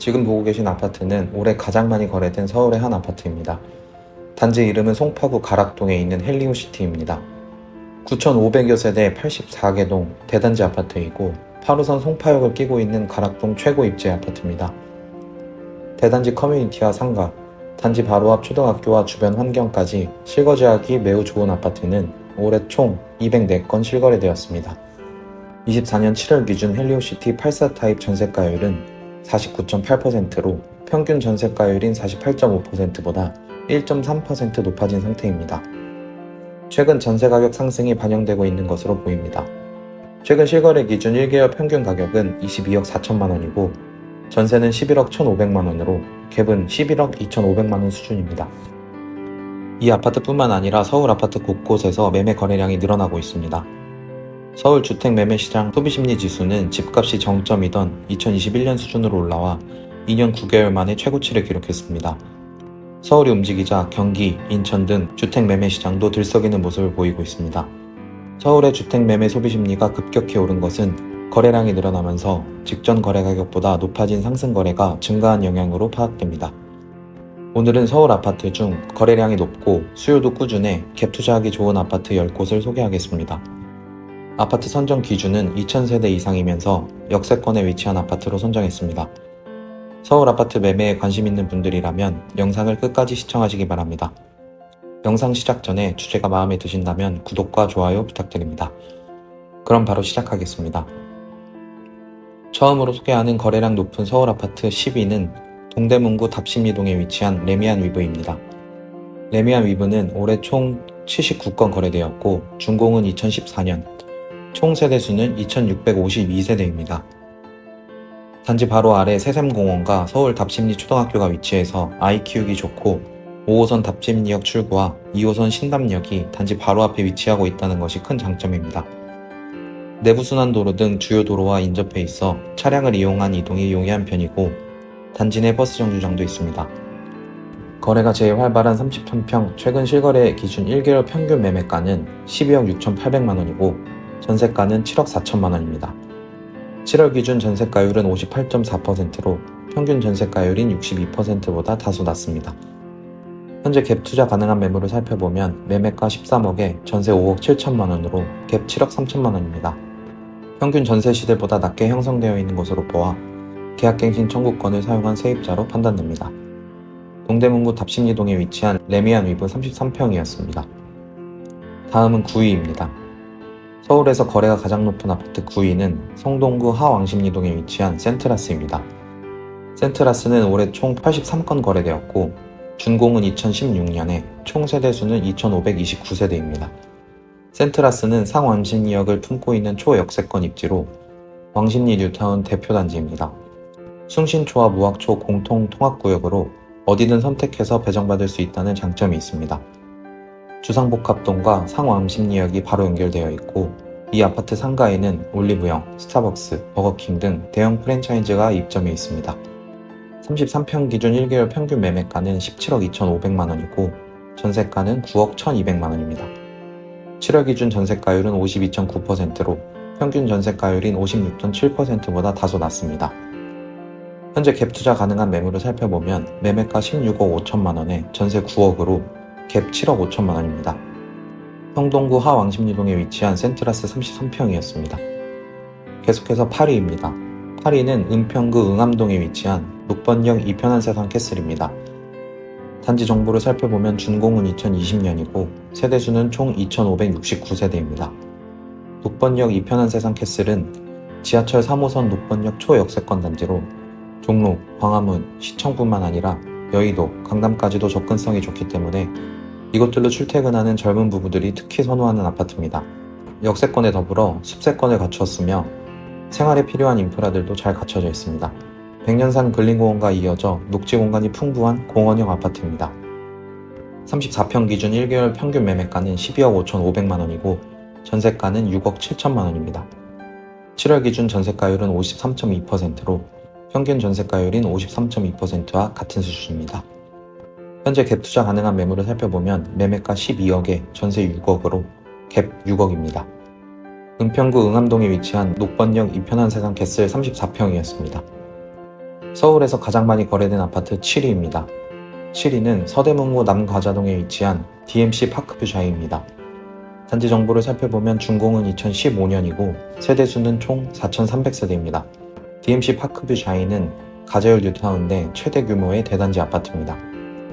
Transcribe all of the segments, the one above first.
지금 보고 계신 아파트는 올해 가장 많이 거래된 서울의 한 아파트입니다. 단지 이름은 송파구 가락동에 있는 헬리오시티입니다. 9,500여 세대 84개 동 대단지 아파트이고 8호선 송파역을 끼고 있는 가락동 최고 입지 아파트입니다. 대단지 커뮤니티와 상가, 단지 바로 앞 초등학교와 주변 환경까지 실거주하기 매우 좋은 아파트는 올해 총 204건 실거래되었습니다. 24년 7월 기준 헬리오시티 84 타입 전세가율은 49.8%로 평균 전세가율인 48.5%보다 1.3% 높아진 상태입니다. 최근 전세가격 상승이 반영되고 있는 것으로 보입니다. 최근 실거래 기준 1개월 평균 가격은 22억 4천만 원이고 전세는 11억 1,500만 원으로 갭은 11억 2,500만 원 수준입니다. 이 아파트뿐만 아니라 서울 아파트 곳곳에서 매매 거래량이 늘어나고 있습니다. 서울 주택 매매 시장 소비심리 지수는 집값이 정점이던 2021년 수준으로 올라와 2년 9개월 만에 최고치를 기록했습니다. 서울이 움직이자 경기, 인천 등 주택 매매 시장도 들썩이는 모습을 보이고 있습니다. 서울의 주택 매매 소비심리가 급격히 오른 것은 거래량이 늘어나면서 직전 거래 가격보다 높아진 상승 거래가 증가한 영향으로 파악됩니다. 오늘은 서울 아파트 중 거래량이 높고 수요도 꾸준해 갭 투자하기 좋은 아파트 10곳을 소개하겠습니다. 아파트 선정 기준은 2,000세대 이상이면서 역세권에 위치한 아파트로 선정했습니다. 서울 아파트 매매에 관심 있는 분들이라면 영상을 끝까지 시청하시기 바랍니다. 영상 시작 전에 주제가 마음에 드신다면 구독과 좋아요 부탁드립니다. 그럼 바로 시작하겠습니다. 처음으로 소개하는 거래량 높은 서울 아파트 10위는 동대문구 답심리동에 위치한 레미안 위브입니다. 레미안 위브는 올해 총 79건 거래되었고 준공은 2014년, 총 세대수는 2,652세대입니다. 단지 바로 아래 새샘공원과 서울 답심리 초등학교가 위치해서 아이 키우기 좋고 5호선 답심리역 출구와 2호선 신담역이 단지 바로 앞에 위치하고 있다는 것이 큰 장점입니다. 내부순환도로 등 주요 도로와 인접해 있어 차량을 이용한 이동이 용이한 편이고 단지 내 버스 정류장도 있습니다. 거래가 제일 활발한 33평 최근 실거래 기준 1개월 평균 매매가는 12억 6,800만 원이고 전세가는 7억 4천만 원입니다. 7월 기준 전세가율은 58.4%로 평균 전세가율인 62%보다 다소 낮습니다. 현재 갭 투자 가능한 매물을 살펴보면 매매가 13억에 전세 5억 7천만 원으로 갭 7억 3천만 원입니다. 평균 전세 시대보다 낮게 형성되어 있는 것으로 보아 계약갱신 청구권을 사용한 세입자로 판단됩니다. 동대문구 답심리동에 위치한 레미안 위브 33평이었습니다. 다음은 9위입니다. 서울에서 거래가 가장 높은 아파트 9위는 성동구 하왕십리동에 위치한 센트라스입니다. 센트라스는 올해 총 83건 거래되었고 준공은 2016년에 총 세대수는 2,529세대입니다. 센트라스는 상왕십리역을 품고 있는 초역세권 입지로 왕십리 뉴타운 대표단지입니다. 숭신초와 무학초 공통 통합구역으로 어디든 선택해서 배정받을 수 있다는 장점이 있습니다. 주상복합동과 상왕십리역이 바로 연결되어 있고 이 아파트 상가에는 올리브영, 스타벅스, 버거킹 등 대형 프랜차이즈가 입점해 있습니다. 33평 기준 1개월 평균 매매가는 17억 2,500만 원이고 전세가는 9억 1,200만 원입니다. 7월 기준 전세가율은 52.9%로 평균 전세가율인 56.7%보다 다소 낮습니다. 현재 갭 투자 가능한 매물을 살펴보면 매매가 16억 5천만 원에 전세 9억으로 갭 7억 5천만 원입니다. 성동구 하왕십리동에 위치한 센트라스 33평이었습니다. 계속해서 8위입니다. 8위는 은평구 응암동에 위치한 녹번역 이편한세상 캐슬입니다. 단지 정보를 살펴보면 준공은 2020년이고 세대수는 총 2,569세대입니다. 녹번역 이편한세상 캐슬은 지하철 3호선 녹번역 초역세권 단지로 종로, 광화문, 시청뿐만 아니라 여의도, 강남까지도 접근성이 좋기 때문에 이곳들로 출퇴근하는 젊은 부부들이 특히 선호하는 아파트입니다. 역세권에 더불어 숲세권을 갖추었으며 생활에 필요한 인프라들도 잘 갖춰져 있습니다. 백년산 근린공원과 이어져 녹지 공간이 풍부한 공원형 아파트입니다. 34평 기준 1개월 평균 매매가는 12억 5,500만 원이고 전세가는 6억 7천만 원입니다. 7월 기준 전세가율은 53.2%로 평균 전세가율인 53.2%와 같은 수준입니다. 현재 갭 투자 가능한 매물을 살펴보면 매매가 12억에 전세 6억으로 갭 6억입니다. 은평구 응암동에 위치한 녹번역 이편한세상 캐슬 34평이었습니다. 서울에서 가장 많이 거래된 아파트 7위입니다. 7위는 서대문구 남과자동에 위치한 DMC 파크뷰 자이입니다. 단지 정보를 살펴보면 준공은 2015년이고 세대수는 총 4,300세대입니다. DMC 파크뷰 자이는 가재울 뉴타운 내 최대 규모의 대단지 아파트입니다.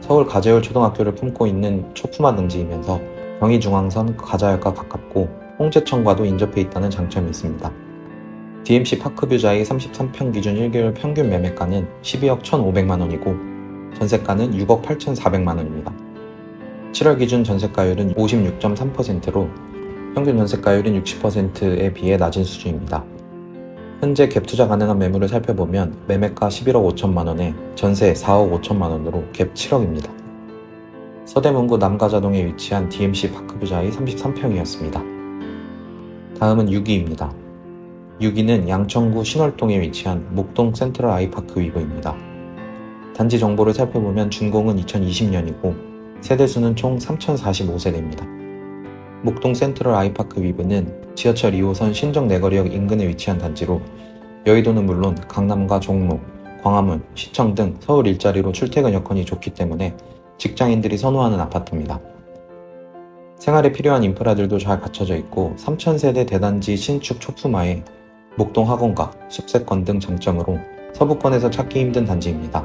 서울 가재울 초등학교를 품고 있는 초품화 등지이면서 경의중앙선 가자역과 가깝고 홍제천과도 인접해 있다는 장점이 있습니다. DMC 파크뷰 자이 33평 기준 1개월 평균 매매가는 12억 1,500만원이고 전세가는 6억 8,400만원입니다. 7월 기준 전세가율은 56.3%로 평균 전세가율인 60%에 비해 낮은 수준입니다. 현재 갭 투자 가능한 매물을 살펴보면 매매가 11억 5천만원에 전세 4억 5천만원으로 갭 7억입니다. 서대문구 남가자동에 위치한 DMC 파크뷰 자이 33평이었습니다. 다음은 6위입니다. 6위는 양천구 신월동에 위치한 목동 센트럴 아이파크 위브입니다. 단지 정보를 살펴보면 준공은 2020년이고 세대수는 총 3,045세대입니다. 목동 센트럴 아이파크 위브는 지하철 2호선 신정내거리역 인근에 위치한 단지로 여의도는 물론 강남과 종로, 광화문, 시청 등 서울 일자리로 출퇴근 여건이 좋기 때문에 직장인들이 선호하는 아파트입니다. 생활에 필요한 인프라들도 잘 갖춰져 있고 3,000세대 대단지 신축 초품화에 목동 학원가, 숲세권 등 장점으로 서부권에서 찾기 힘든 단지입니다.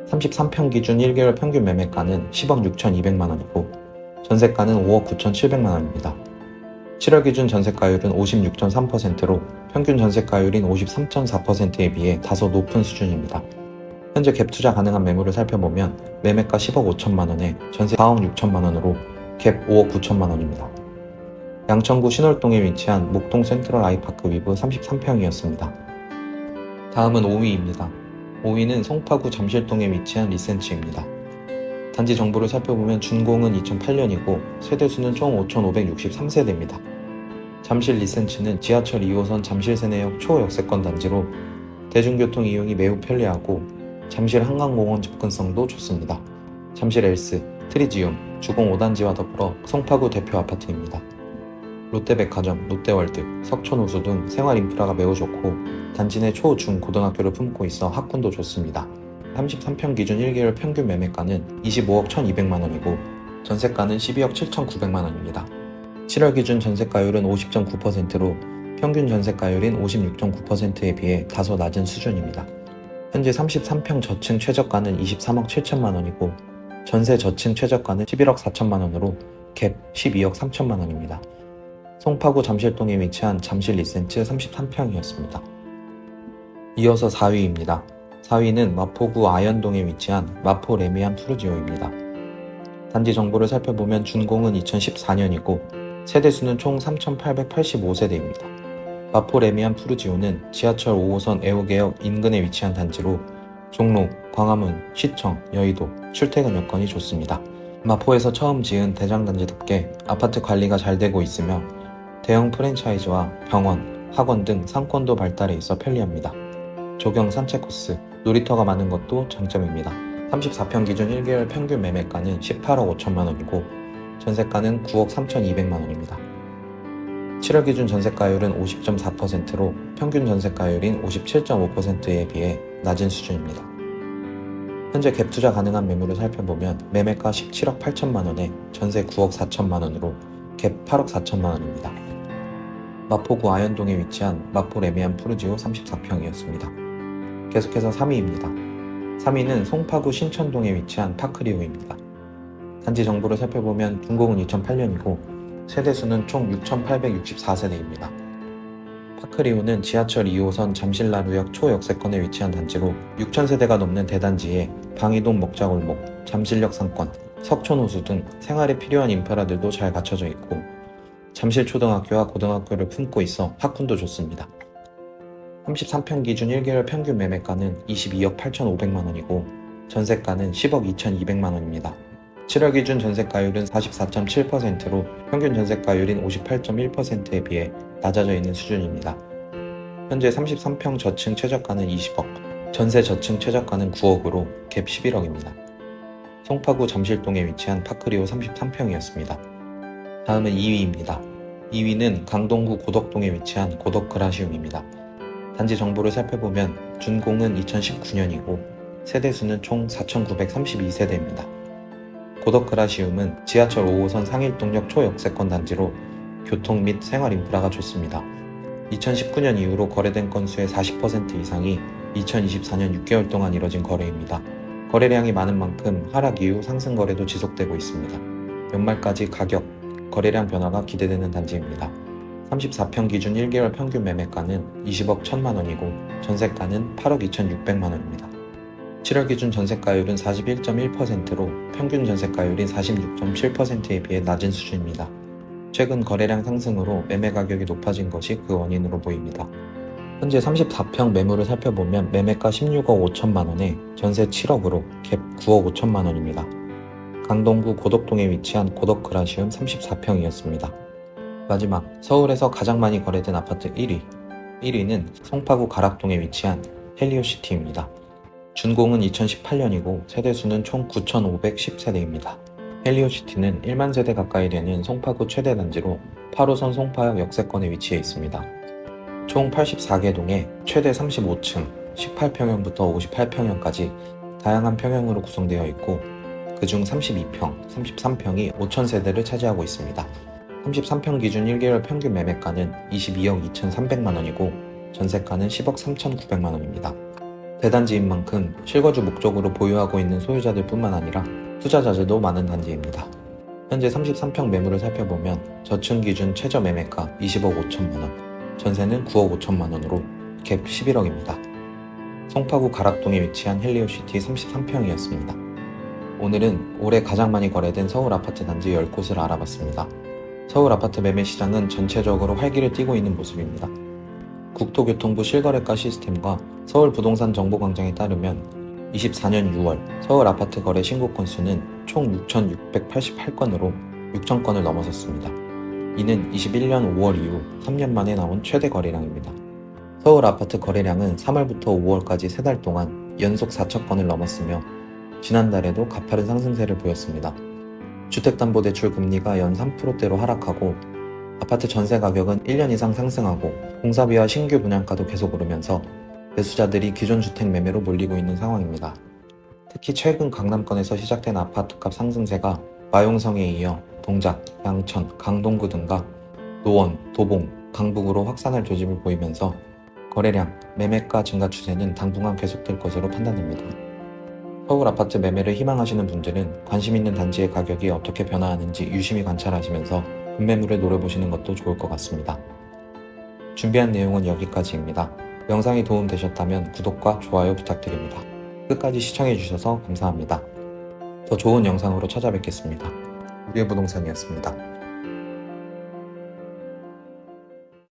33평 기준 1개월 평균 매매가는 10억 6,200만원이고 전세가는 5억 9,700만원입니다. 7월 기준 전세가율은 56.3%로 평균 전세가율인 53.4%에 비해 다소 높은 수준입니다. 현재 갭 투자 가능한 매물을 살펴보면 매매가 10억 5천만원에 전세 4억 6천만원으로 갭 5억 9천만원입니다. 양천구 신월동에 위치한 목동 센트럴 아이파크 위브 33평이었습니다. 다음은 5위입니다. 5위는 송파구 잠실동에 위치한 리센츠입니다. 단지 정보를 살펴보면 준공은 2008년이고 세대수는 총 5,563세대입니다. 잠실 리센츠는 지하철 2호선 잠실 세내역 초역세권 단지로 대중교통 이용이 매우 편리하고 잠실 한강공원 접근성도 좋습니다. 잠실 엘스, 트리지움, 주공 5단지와 더불어 송파구 대표 아파트입니다. 롯데백화점, 롯데월드, 석촌호수 등 생활 인프라가 매우 좋고 단지 내 초, 중, 고등학교를 품고 있어 학군도 좋습니다. 33평 기준 1개월 평균 매매가는 25억 1,200만원이고 전세가는 12억 7,900만원입니다. 7월 기준 전세가율은 50.9%로 평균 전세가율인 56.9%에 비해 다소 낮은 수준입니다. 현재 33평 저층 최저가는 23억 7천만원이고 전세 저층 최저가는 11억 4천만원으로 갭 12억 3천만원입니다. 송파구 잠실동에 위치한 잠실 리센츠 33평이었습니다. 이어서 4위입니다. 4위는 마포구 아현동에 위치한 마포 레미안 푸르지오입니다. 단지 정보를 살펴보면 준공은 2014년이고 세대수는 총 3,885세대입니다. 마포 레미안 푸르지오는 지하철 5호선 애호개역 인근에 위치한 단지로 종로, 광화문, 시청, 여의도, 출퇴근 여건이 좋습니다. 마포에서 처음 지은 대장단지답게 아파트 관리가 잘 되고 있으며 대형 프랜차이즈와 병원, 학원 등 상권도 발달해 있어 편리합니다. 조경 산책 코스, 놀이터가 많은 것도 장점입니다. 34평 기준 1개월 평균 매매가는 18억 5천만원이고 전세가는 9억 3,200만원입니다. 7월 기준 전세가율은 50.4%로 평균 전세가율인 57.5%에 비해 낮은 수준입니다. 현재 갭 투자 가능한 매물을 살펴보면 매매가 17억 8천만원에 전세 9억 4천만원으로 갭 8억 4천만원입니다. 마포구 아현동에 위치한 마포 레미안 푸르지오 34평이었습니다. 계속해서 3위입니다. 3위는 송파구 신천동에 위치한 파크리오입니다. 단지 정보를 살펴보면 준공은 2008년이고 세대수는 총 6,864세대입니다. 파크리오는 지하철 2호선 잠실나루역 초역세권에 위치한 단지로 6,000세대가 넘는 대단지에 방이동 먹자골목, 잠실역 상권, 석촌호수 등 생활에 필요한 인프라들도 잘 갖춰져 있고 잠실초등학교와 고등학교를 품고 있어 학군도 좋습니다. 33평 기준 1개월 평균 매매가는 22억 8,500만원이고 전세가는 10억 2,200만원입니다. 7월 기준 전세가율은 44.7%로 평균 전세가율인 58.1%에 비해 낮아져 있는 수준입니다. 현재 33평 저층 최저가는 20억, 전세 저층 최저가는 9억으로 갭 11억입니다. 송파구 잠실동에 위치한 파크리오 33평이었습니다. 다음은 2위입니다. 2위는 강동구 고덕동에 위치한 고덕그라시움입니다. 단지 정보를 살펴보면 준공은 2019년이고 세대수는 총 4,932세대입니다. 고덕그라시움은 지하철 5호선 상일동역 초역세권 단지로 교통 및 생활 인프라가 좋습니다. 2019년 이후로 거래된 건수의 40% 이상이 2024년 6개월 동안 이뤄진 거래입니다. 거래량이 많은 만큼 하락 이후 상승 거래도 지속되고 있습니다. 연말까지 가격, 거래량 변화가 기대되는 단지입니다. 34평 기준 1개월 평균 매매가는 20억 1천만 원이고 전세가는 8억 2,600만 원입니다. 7월 기준 전세가율은 41.1%로 평균 전세가율인 46.7%에 비해 낮은 수준입니다. 최근 거래량 상승으로 매매 가격이 높아진 것이 그 원인으로 보입니다. 현재 34평 매물을 살펴보면 매매가 16억 5천만 원에 전세 7억으로 갭 9억 5천만 원입니다. 강동구 고덕동에 위치한 고덕그라시움 34평이었습니다. 마지막, 서울에서 가장 많이 거래된 아파트 1위. 1위는 송파구 가락동에 위치한 헬리오시티입니다. 준공은 2018년이고 세대수는 총 9,510세대입니다. 헬리오시티는 1만 세대 가까이 되는 송파구 최대 단지로 8호선 송파역 역세권에 위치해 있습니다. 총 84개 동에 최대 35층, 18평형부터 58평형까지 다양한 평형으로 구성되어 있고 그중 32평, 33평이 5,000세대를 차지하고 있습니다. 33평 기준 1개월 평균 매매가는 22억 2,300만 원이고 전세가는 10억 3,900만 원입니다. 대단지인 만큼 실거주 목적으로 보유하고 있는 소유자들 뿐만 아니라 투자자들도 많은 단지입니다. 현재 33평 매물을 살펴보면 저층 기준 최저 매매가 20억 5천만 원, 전세는 9억 5천만 원으로 갭 11억입니다. 송파구 가락동에 위치한 헬리오시티 33평이었습니다. 오늘은 올해 가장 많이 거래된 서울 아파트 단지 10곳을 알아봤습니다. 서울 아파트 매매 시장은 전체적으로 활기를 띠고 있는 모습입니다. 국토교통부 실거래가 시스템과 서울부동산정보광장에 따르면 24년 6월 서울 아파트 거래 신고 건수는 총 6,688건으로 6,000건을 넘어섰습니다. 이는 21년 5월 이후 3년 만에 나온 최대 거래량입니다. 서울 아파트 거래량은 3월부터 5월까지 3달 동안 연속 4,000건을 넘었으며 지난달에도 가파른 상승세를 보였습니다. 주택담보대출 금리가 연 3%대로 하락하고 아파트 전세 가격은 1년 이상 상승하고 공사비와 신규 분양가도 계속 오르면서 매수자들이 기존 주택 매매로 몰리고 있는 상황입니다. 특히 최근 강남권에서 시작된 아파트값 상승세가 마용성에 이어 동작, 양천, 강동구 등과 노원, 도봉, 강북으로 확산할 조짐을 보이면서 거래량, 매매가 증가 추세는 당분간 계속될 것으로 판단됩니다. 서울 아파트 매매를 희망하시는 분들은 관심 있는 단지의 가격이 어떻게 변화하는지 유심히 관찰하시면서 급매물을 노려보시는 것도 좋을 것 같습니다. 준비한 내용은 여기까지입니다. 영상이 도움되셨다면 구독과 좋아요 부탁드립니다. 끝까지 시청해주셔서 감사합니다. 더 좋은 영상으로 찾아뵙겠습니다. 우리의 부동산이었습니다.